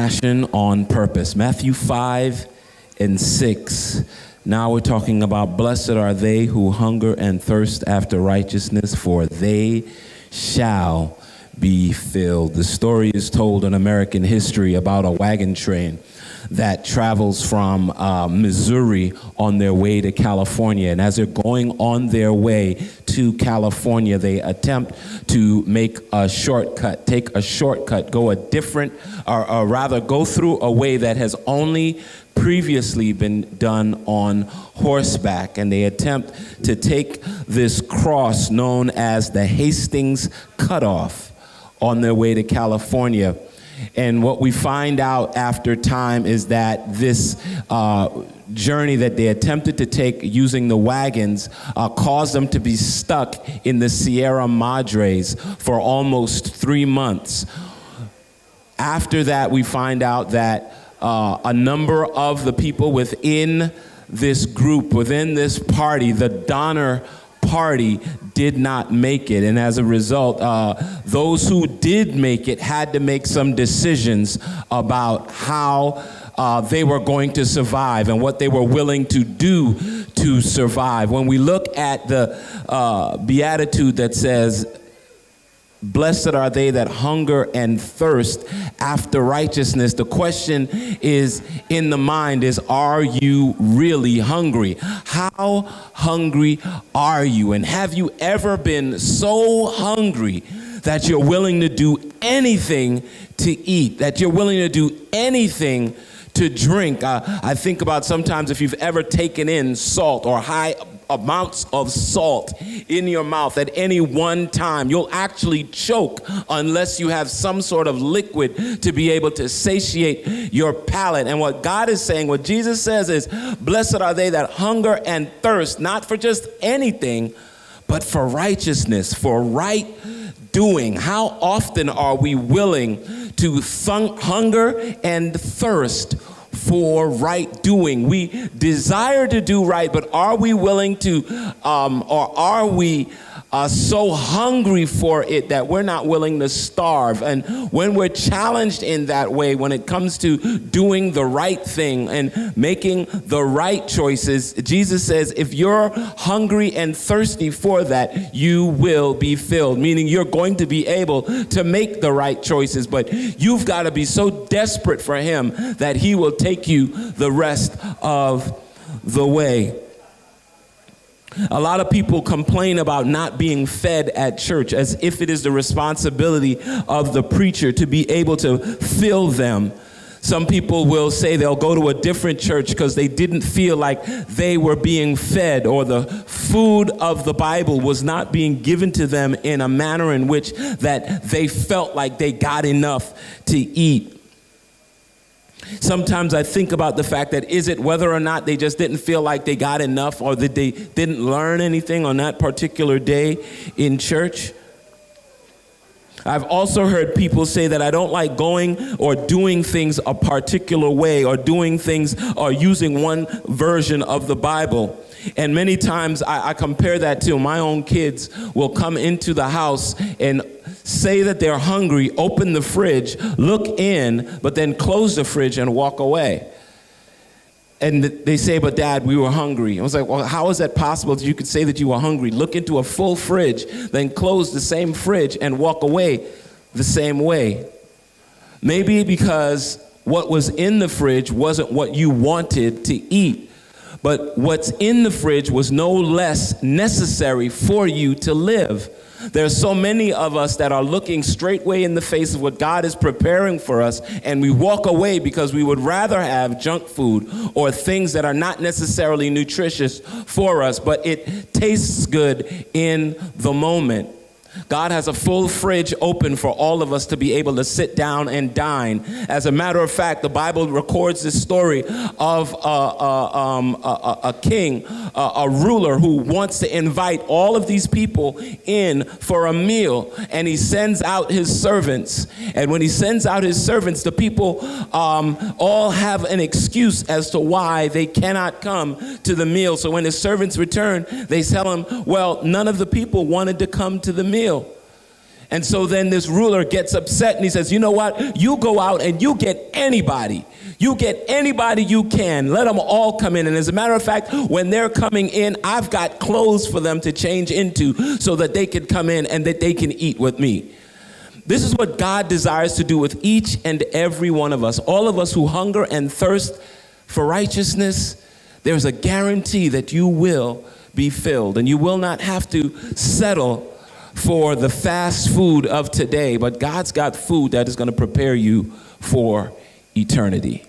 Passion on Purpose. Matthew 5 and 6. Now we're talking about blessed are they who hunger and thirst after righteousness, for they shall be filled. The story is told in American history about a wagon train that travels from Missouri on their way to California. And as they're going on their way to California, they attempt to make a shortcut, take a shortcut, go a different, or rather go through a way that has only previously been done on horseback. And they attempt to take this cross known as the Hastings Cutoff on their way to California. And what we find out after time is that this journey that they attempted to take using the wagons caused them to be stuck in the Sierra Madres for almost 3 months. After that, we find out that a number of the people within this group, within this party, the Donner Party, did not make it. And as a result, those who did make it had to make some decisions about how they were going to survive and what they were willing to do to survive. When we look at the beatitude that says, blessed are they that hunger and thirst after righteousness, the question is in the mind is, are you really hungry? How hungry are you? And have you ever been so hungry that you're willing to do anything to eat, that you're willing to do anything to drink? I think about sometimes if you've ever taken in salt or high amounts of salt in your mouth at any one time, you'll actually choke unless you have some sort of liquid to be able to satiate your palate. And what God is saying, what Jesus says is, blessed are they that hunger and thirst, not for just anything, but for righteousness, for right doing. How often are we willing to hunger and thirst for right doing? We desire to do right, but are we willing to, or are we so hungry for it that we're not willing to starve? And when we're challenged in that way, when it comes to doing the right thing and making the right choices, Jesus says, if you're hungry and thirsty for that, you will be filled, meaning you're going to be able to make the right choices, but you've got to be so desperate for him that he will take you the rest of the way. A lot of people complain about not being fed at church as if it is the responsibility of the preacher to be able to fill them. Some people will say they'll go to a different church because they didn't feel like they were being fed, or the food of the Bible was not being given to them in a manner in which that they felt like they got enough to eat. Sometimes I think about the fact that is it whether or not they just didn't feel like they got enough, or that they didn't learn anything on that particular day in church? I've also heard people say that I don't like going or doing things a particular way, or doing things or using one version of the Bible. And many times I compare that to my own kids will come into the house and say that they're hungry, open the fridge, look in, but then close the fridge and walk away. And they say, but Dad, we were hungry. I was like, well, how is that possible that you could say that you were hungry? Look into a full fridge, then close the same fridge and walk away the same way. Maybe because what was in the fridge wasn't what you wanted to eat, but what's in the fridge was no less necessary for you to live. There's so many of us that are looking straightway in the face of what God is preparing for us, and we walk away because we would rather have junk food or things that are not necessarily nutritious for us, but it tastes good in the moment. God has a full fridge open for all of us to be able to sit down and dine. As a matter of fact, the Bible records this story of a king, a ruler who wants to invite all of these people in for a meal, and he sends out his servants. And when he sends out his servants, the people all have an excuse as to why they cannot come to the meal. So when his servants return, they tell him, well, none of the people wanted to come to the meal. And so then this ruler gets upset and he says, you know what? You go out and you get anybody. You get anybody you can. Let them all come in. And as a matter of fact, when they're coming in, I've got clothes for them to change into so that they can come in and that they can eat with me. This is what God desires to do with each and every one of us. All of us who hunger and thirst for righteousness, there's a guarantee that you will be filled and you will not have to settle for the fast food of today, but God's got food that is going to prepare you for eternity.